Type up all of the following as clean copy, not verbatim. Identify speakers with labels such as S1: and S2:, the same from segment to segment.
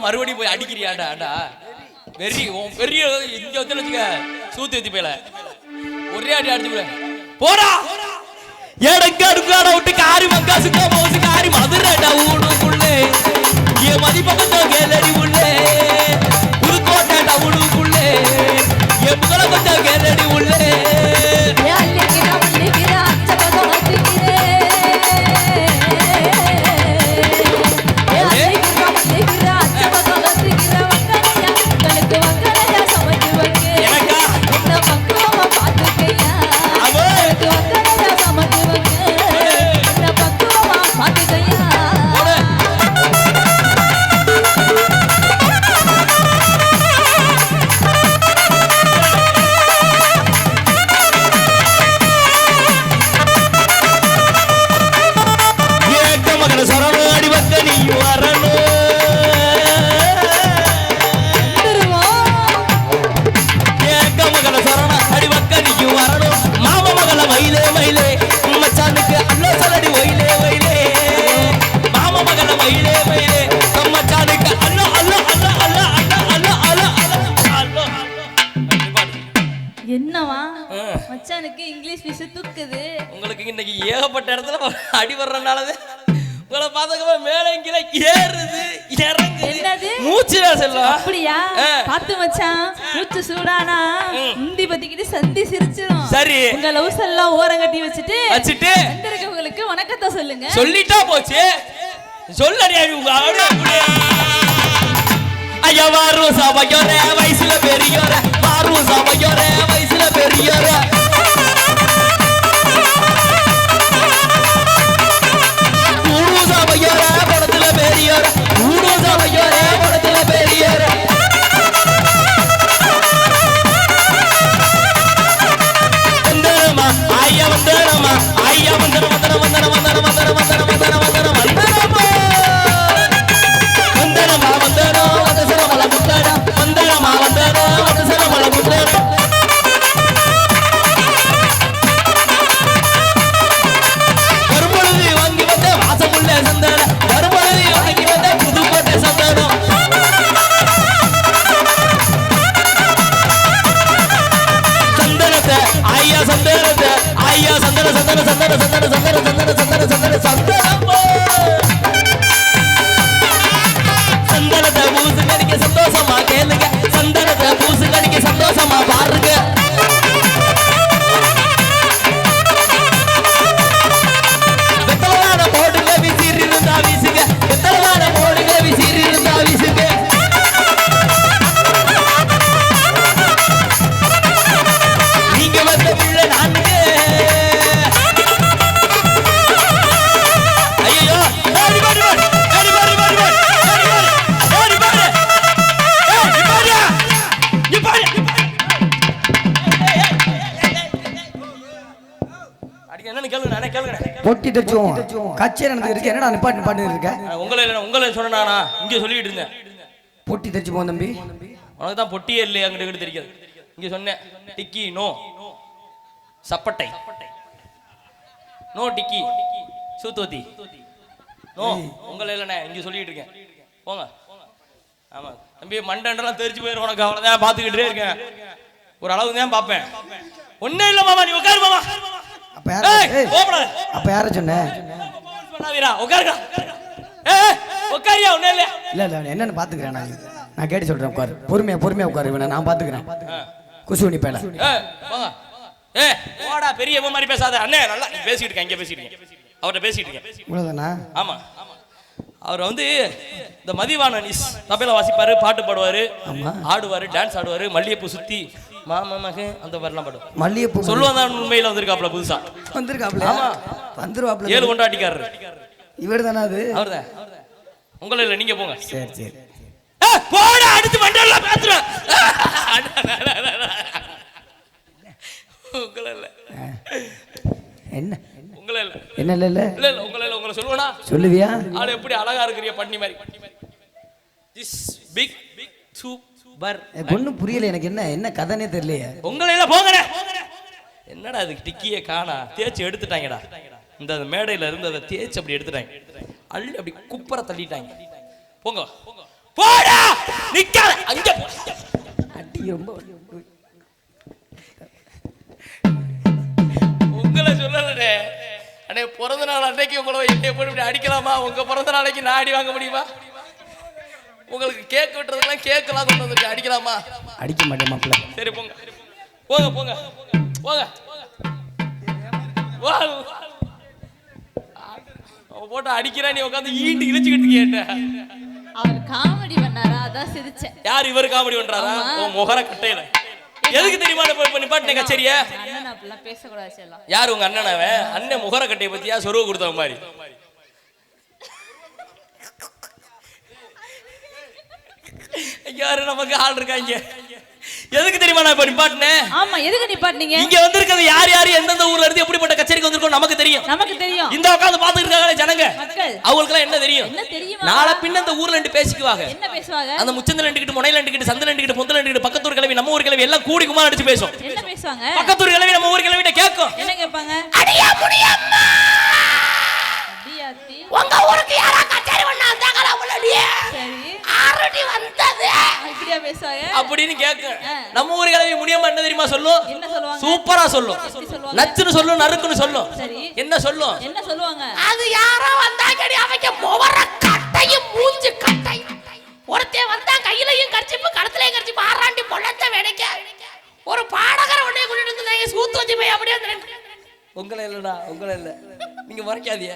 S1: மறுபடியும் போய் அடிக்கிறியாடா வெறி பெரிய இங்க வந்து வச்சுக்க சூத்து வச்சு போயில ஒரே அடி அடிச்சு போடா எடங்காடுக்காட விட்டு காரி மங்கா சுத்தா மோசு காரி மதுரைடா ஊடுக்குள்ளே என் மதிப்பகத்தோ கேலடி உள்ளே புதுக்கோட்டை டவுனுக்குள்ளே என் புகழகத்தோ கேலடி உள்ளே ஏகப்பட்ட இடத்துல அடி வர்றதுனாலதான் உங்களை பார்த்தா மேல கீழே ஏறுது இறங்குது மூச்சு செல்லும்
S2: அப்படியா பாத்து மச்சான் மூச்சு சூடானா முந்தி பத்திக்கிட்டு சந்தி சிரிச்சிரும்
S1: சரி
S2: உங்க லவ்ஸ் எல்லாம் ஓரம் கட்டி வச்சுட்டு வந்திருக்கவங்களுக்கு வணக்கத்தை சொல்லுங்க
S1: சொல்லிட்டா போச்சு சொல்லடி உங்க ஐயா வாரு சபையோர வயசுல பெரியோர வாரு சபையோர வயசுல பெரியோர
S3: பொட்டி தச்சுவோம் கச்சேரி நடந்துருக்கு என்னடா நிப்பாட்டு பாட்டு இருக்க
S1: உங்களை சொன்னானா இங்க சொல்லிட்டு இருந்தேன்
S3: பொட்டி தச்சு போவோம் தம்பி
S1: உனக்கு தான் பொட்டியே இல்லையே அங்கிட்டு தெரியாது இங்க சொன்னேன் டிக்கி நோ சப்பட்டை நோ டிக்கி சூத்தோத்தி நோ உங்களை இல்லைண்ணே இங்க சொல்லிட்டு இருக்கேன் போங்க ஆமா தம்பி மண்டெல்லாம் தெரிச்சு போயிடும் உனக்கு அவ்வளவுதான் பாத்துக்கிட்டே இருக்கேன் ஒரு அளவு தான் பார்ப்பேன் ஒன்னே இல்ல மாமா நீ உட்காரு மாமா
S3: அப்ப யார சொன்ன என்னன்னு பாத்துக்கிறேன் நான் கேட்டு சொல்றேன் உட்காரு பொறுமையா உட்காரு இவனை நான் பாத்துக்கிறேன் குசுவனி பேல
S1: பெரிய மாதிரி பேசாத அண்ணே நல்லா பேசிட்டு இருக்கேன் இங்க பேசிட்டு இருக்கேன் அவர்கிட்ட பேசிட்டு இருக்கேன்
S3: இவ்வளவுதானா
S1: ஆமா அவர் வந்து இந்த மதிவாணன் தபையில வாசிப்பாரு பாட்டு பாடுவாரு ஆடுவாரு டான்ஸ் ஆடுவாரு மல்லிகைப்பூ சுத்தி மாமா மகன் அந்த மாதிரிலாம் பாடுவார்
S3: மல்லிகைப்பூ
S1: சொல்லுவாங்க உண்மையில வந்திருக்காப்ல புதுசா
S3: வந்திருக்காப்ல ஆமா வந்துருவாப்ல
S1: 7 கொண்டாட்டிக்காரர்
S3: இவர் தானே அது
S1: அவர்தான் உங்கள இல்ல நீங்க போங்க
S3: சரி
S1: போடா அடுத்து மண்டல பேசுறேன் உங்கள இல்ல
S3: என்ன
S1: உங்கள இல்ல
S3: என்ன இல்ல
S1: இல்ல உங்கள சொல்லுவனா
S3: சொல்லுவியா
S1: ஆளு எப்படி அழகா இருக்கறிய பண்ணி மாதிரி திஸ் பிக் சூப்பர்
S3: ஒண்ணும் புரியல எனக்கு என்ன கதைனே தெரியலையே
S1: உங்கள இல்ல போங்கடா என்னடா அது டிக்கியே காணா தேய்ச்சி எடுத்துட்டாங்கடா இந்த மேடையில இருந்தத தேய்ச்சி அப்படி எடுத்துட்டாங்க அள்ளி அப்படி குப்பர தள்ளிட்டாங்க போங்க போடா நிக்காத அங்க
S3: அடி ரொம்ப
S1: உங்களை சொல்லலே அண்ணே பிறந்த நாள் அன்னைக்கு உங்களை என்னைய போட்டு இப்படி அடிக்கலாமா உங்க பிறந்த நாளைக்கு நான் அடி வாங்க முடியுமா உங்களுக்கு கேக் வெட்டுறதுக்கெல்லாம் கேக்கெல்லாம் கொண்டு வந்துருக்கு அடிக்கலாமா
S3: அடிக்க மாட்டேன் மாப்பிள்ள
S1: சரி போங்க போங்க போங்க போங்க போட்டு அடிக்கிறா நீ உட்காந்து ஈண்டு இழுச்சுக்கிட்டு கேட்ட
S2: அவர் காமெடி பண்ணாரா அதான் சிரிச்சேன்
S1: யார் இவர் காமெடி பண்றாரா உன் முகர கட்டையில எதுக்கு தெரியுமா நிப்பாட்டின கச்சேரிய
S2: அண்ணன் அப்படிலாம் பேசக்கூடாது செல்லம்
S1: யாரு உங்க அண்ணனாவே அண்ணன் முகர கட்டையை பத்தியா சொருவ கொடுத்தவங்க மாதிரி யாரு நமக்கு ஆள் இருக்காங்க எதுக்கு தெரியுமா நான் இப்ப நிப்பாட்டினேன்
S2: ஆமா எதுக்கு நிப்பாட்டினீங்க
S1: இங்க வந்திருக்கிறது யார் யார் எந்தெந்த ஊர்ல இருந்து எப்படிப்பட்ட கச்சேரிக்கு வந்திருக்கோம் நமக்கு தெரியும் இந்த உட்கார்ந்து பாத்துட்டு இருக்காங்களே ஜனங்க அவங்களுக்கு என்ன தெரியும்
S2: என்ன தெரியுமா
S1: நாளை பின்ன இந்த ஊர்ல ரெண்டு பேசிக்குவாங்க
S2: என்ன பேசுவாங்க
S1: அந்த முச்சந்தில ரெண்டுக்கிட்டு முனையில ரெண்டுக்கிட்டு சந்தில ரெண்டுக்கிட்டு பொந்தல ரெண்டுக்கிட்டு பக்கத்தூர் கிளவி நம்ம ஊர் கிளவி எல்லாம் கூடி குமார் அடிச்சு பேசும்
S2: என்ன பேசுவாங்க
S1: பக்கத்தூர் கிளவி நம்ம ஊர் கிளவிட்ட கேட்கும்
S2: என்ன கேட்பாங்க
S1: அடியா முடியம்மா
S2: அடியாத்தி
S1: உங்க ஊருக்கு யாரா கச்சேரி பண்ண வந்தாங்களா அவளடியே
S2: சரி
S1: ஆரடி வந்தது
S2: இப்படியா பேசுவாங்க
S1: அப்படின்னு கேட்கும் நம்ம ஊர் கிளவி முடியம்மா என்ன தெரியுமா சொல்லும்
S2: என்ன சொல்லுவாங்க
S1: சூப்பரா சொல்லும் நச்சுன்னு சொல்லும் நறுக்குன்னு சொல்லும்
S2: சரி
S1: என்ன சொல்லும்
S2: என்ன சொல்லுவாங்க
S1: அது யாரோ வந்தாங்கடி அவங்க முவர கட்டையும் மூஞ்சி கட்டையும் ஒருத்தே வந்தா கையிலையும் கர்ச்சிப்பு கழுத்துலயும் கர்ச்சிப்பு ஆறாண்டி பொள்ளத்தை வெடிக்க ஒரு பாடகரை உடனே கூட்டிட்டு வந்து சூத்து வச்சு போய் அப்படியே உங்களை இல்லடா உங்களை இல்ல நீங்க மறைக்காதீங்க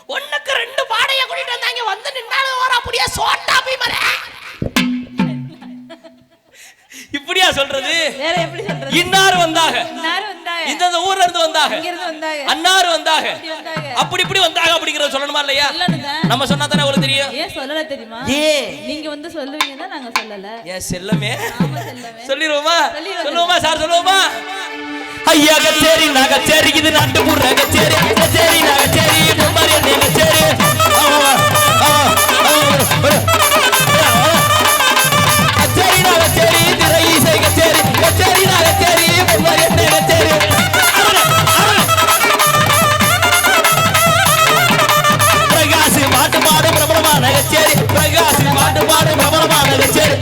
S1: ஒண்ணுக்கு ரெண்டு பாடையை கூட்டிட்டு வந்தாங்க வந்து நின்னாலும் வர அப்படியே சோட்டா போய் மர இப்படியா சொல்றது
S2: வேற எப்படி சொல்றது
S1: இன்னார் வந்தாங்க இந்த ஊர்ல இருந்து வந்தாங்க
S2: இங்க இருந்து வந்தாங்க
S1: அன்னார் வந்தாங்க அப்படி இப்படி வந்தாங்க அப்படிங்கறத சொல்லணுமா இல்லையா நம்ம சொன்னா தானே உங்களுக்கு தெரியும்
S2: ஏன் சொல்லல தெரியுமா நீங்க வந்து சொல்லுவீங்கன்னா நாங்க சொல்லல
S1: ஏன் செல்லமே
S2: ஆமா செல்லமே
S1: சொல்லிடுவோமா சொல்லுவோமா சார் சொல்லுவோமா ஐயா கச்சேரி நான் கச்சேரி இது நாட்டு புற கச்சேரி கச்சேரி நான் கச்சேரி மும்மாரி என்ன கச்சேரி கச்சேரி நான் கச்சேரி திரை இசை கச்சேரி கச்சேரி நான் கச்சேரி மும்மாரி என்ன கச்சேரி பிரகாசி பாட்டு பாடு பிரபலமான கச்சேரி பிரகாசி பாட்டு பாடு பிரபலமான கச்சேரி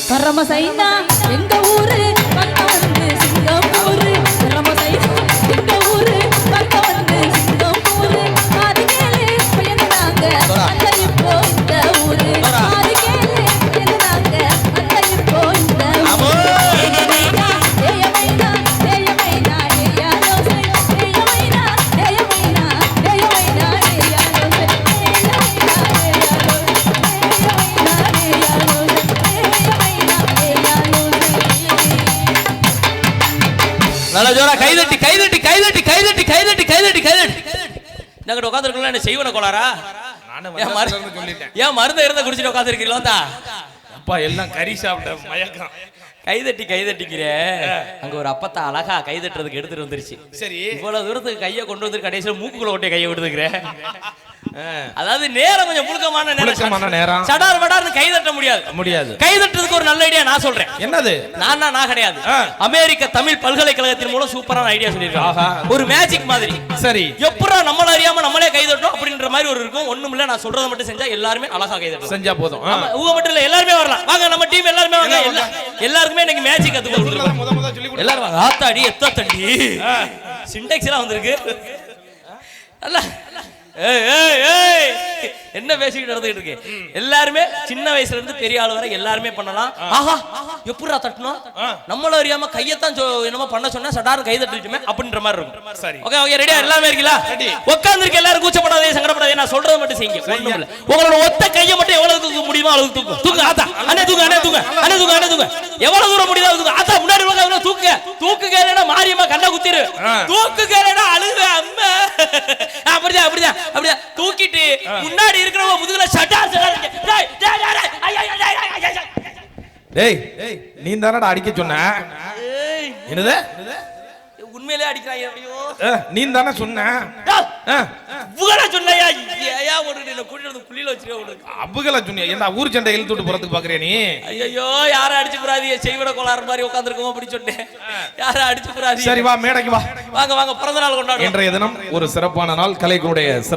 S2: கரமசைனா எங்க ஊரு பக்க வந்து சிங்கப்பூரு கரமசைனா எங்க ஊரு பக்க வந்து சிங்கப்பூரு அது கேளு பயந்தாங்க அந்த இப்போ இந்த ஊரு அது கேளு பயந்தாங்க அந்த இப்போ இந்த ஊரு ஏயமைனா ஏயமைனா ஏயமைனா ஏயாலோசை ஏயமைனா ஏயமைனா ஏயமைனா ஏயாலோசை
S1: நல்ல ஜோரா கைதட்டி கைதட்டி கைதட்டி கைதட்டி கைதட்டி கைதட்டி கைதட்டி நாங்க உட்காந்துருக்கோம் என்ன செய்வன கோளாரா ஏன் மருந்து இருந்த குடிச்சிட்டு உட்காந்துருக்கீங்களா
S4: அப்பா எல்லாம் கறி சாப்பிட்ட மயக்கம்.
S1: கைதட்டி கைதட்டிக்கிற அங்க ஒரு அப்பத்தா அழகா கைதட்டுறதுக்கு எடுத்துட்டு வந்துருச்சு.
S4: சரி
S1: இவ்வளவு தூரத்துக்கு கையை கொண்டு வந்து கடைசியில் மூக்குக்குள்ள ஒட்டிய கையை விடுதுக்கிற. அதாவது நேரம் கொஞ்சம் புழுக்கமான
S4: நேரம்
S1: சடார் வடார்னு கைதட்ட முடியாது. கைதட்டுறதுக்கு ஒரு நல்ல ஐடியா நான் சொல்றேன்.
S4: என்னது?
S1: நான் கிடையாது. அமெரிக்க தமிழ் பல்கலைக்கழகத்தின் மூலம் சூப்பரான ஐடியா சொல்லிருக்காங்க. ஒரு மேஜிக் மாதிரி.
S4: சரி
S1: எப்பறா நம்மள அறியாம நம்மளே கைதட்டோம் அப்படின்ற மாதிரி ஒரு இருக்கும். ஒண்ணுமில்ல, நான் சொல்றத மட்டும் செஞ்சா எல்லாருமே அழகா கைதட்டலாம்.
S4: செஞ்சா போதும்.
S1: ஊக மட்டும் இல்ல, எல்லாருமே வரலாம். வாங்க நம்ம டீம் எல்லாருமே வாங்க. எல்லாருக்குமே இன்னைக்கு மேஜிக் கத்து கொடுத்துறோம். எல்லாரும் வாங்க. ஆத்தாடி எத்த தண்டி சிண்டெக்ஸ் எல்லாம் வந்திருக்கு. அல்ல என்ன பேசிக்கிட்டு நடந்துகிட்டு இருக்கு? எல்லாருமே சின்ன வயசுல இருந்து பெரிய ஆள் வரை எல்லாருமே பண்ணலாம். ஆஹா எப்படிடா தட்டணும், நம்மள அறியாம கையத்தான் என்னமோ பண்ண சொன்னா சடார் கை தட்டிட்டுமே அப்படின்ற மாதிரி இருக்கும்.
S4: சரி
S1: ஓகே ஓகே ரெடியா எல்லாரும் இருக்கீங்களா? உட்கார்ந்திருக்க எல்லாரும் கூச்சப்படாதே சங்கடப்படாதே, நான் சொல்றத மட்டும் செய்யுங்க. ஒண்ணும் இல்ல, உங்களோட ஒத்த கையை மட்டும் எவ்வளவு தூக்க முடியுமோ அளவு தூக்கு. தூக்கு ஆத்தா, அண்ணே தூக்கு, அண்ணே தூக்கு, அண்ணே தூக்கு, அண்ணே தூக்கு. எவ்வளவு தூரம் முடியுதோ தூக்கு. ஆத்தா முன்னாடி வாங்க, தூக்கு தூக்கு கேளடா மாரியம்மா கண்ணை குத்திரு. தூக்கு கேளடா அழுக அம்மா. அப்படிதான் அப்படிதான் அப்படிதான் தூக்கிட்டு முன்னாடி இருக்கிறவங்க முதுகுல சட்டா
S4: டேய் நீ தானடா அடிக்க சொன்ன. என்னது?
S1: உண்மையிலே அடிக்கிறாங்க. எப்படியோ
S4: நீ தானே சொன்ன.
S1: சொன்னையா ஏயா ஓடுறீங்க? கூட்டிட்டு வந்து புள்ளியில வச்சிருக்க.
S4: அபுகல சொன்னியா? என்ன ஊர் சண்டை இழுத்து விட்டு போறதுக்கு பாக்குறியா நீ?
S1: ஐயோ யாரை அடிச்சு போறாதீங்க, செய்விட கோளாறு மாதிரி உட்காந்துருக்கோம் அப்படி சொன்னேன். யாரை அடிச்சு போறாதீங்க.
S4: சரி வா மேடைக்கு வா.
S1: வாங்க வாங்க, பிறந்த நாள் கொண்டாடுவோம்.
S4: இன்றைய தினம் ஒரு சிறப்பான நாள். கலைக்குடைய